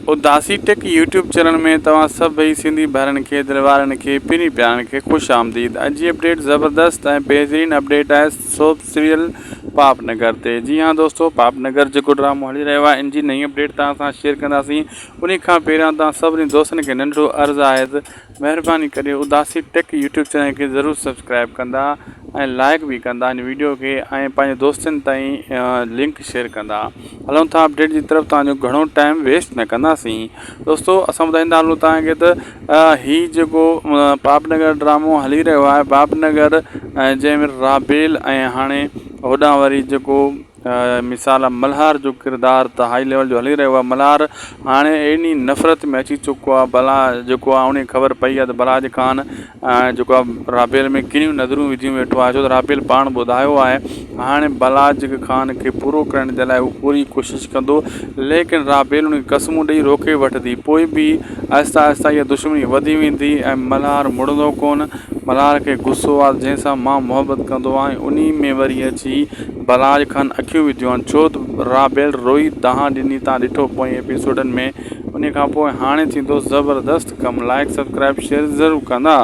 उदासी tech YouTube channel में तव्हां सभई सिंधी भाउरनि खे दिलवारनि खे पिनी प्यारनि खे ख़ुश आमदीद। अॼु जी अपडेट ज़बरदस्त ऐं बेहतरीन अपडेट आहे सोप सीरियल पापनगर ते। जी हाँ दोस्तों, पापनगर जेको ड्रामो हली रहियो आहे, इन जी नई अपडेट तव्हां सां शेयर कंदासीं। उन खां पहिरियां तव्हां सभिनी दोस्तनि खे नंढिड़ो अर्ज़ु आहे त महिरबानी करे उदासी टेक यूट्यूब चैनल खे ज़रूरु सब्सक्राइब कंदा ऐं लाइक भी कंदा इन वीडियो के ऐं पंहिंजे दोस्तनि ताईं लिंक शेयर कंदा। हलूं था अपडेट जी तरफ़, तव्हांजो घणो टाइम वेस्ट न कंदासीं। दोस्तों असां ॿुधाईंदा हलूं तव्हांखे त हीउ जेको पापनगर ड्रामो हली रहियो आहे, पापनगर जंहिंमें राबेल ऐं हाणे होॾां वरी जेको मिसाल मल्हार जो किरदारु त हाई लेवल जो हली रहियो आहे। मल्हार हाणे एॾी नफ़रत में अची चुको आहे। बला जेको आहे उन ख़बर पई आहे त बलाज ख़ान जेको आहे राबेल में कहिड़ियूं नज़रूं विझी वेठो आहे, छो त राबेल पाण ॿुधायो आहे हाणे बलाज ख़ान खे पूरो करण जे लाइ हू पूरी कोशिशि कंदो, लेकिन राबेल उन क़समूं ॾेई रोके वठंदी। पोइ बि आहिस्ता आहिस्ता इहा दुश्मनी वधी वेंदी ऐं मल्हार मुड़ंदो कोन। मल्हार खे गुस्सो आहे जंहिंसां मां मुहबत कंदो आहियां, उन में वरी अची बलाज ख़ान अखियूं विधियूं आहिनि, छो त राबेल रोई दहा ॾिनी। तव्हां ॾिठो पोइ एपिसोडनि में। उन खां पोइ हाणे थींदो ज़बरदस्त कमु। लाइक सब्सक्राइब शेयर ज़रूरु कंदा।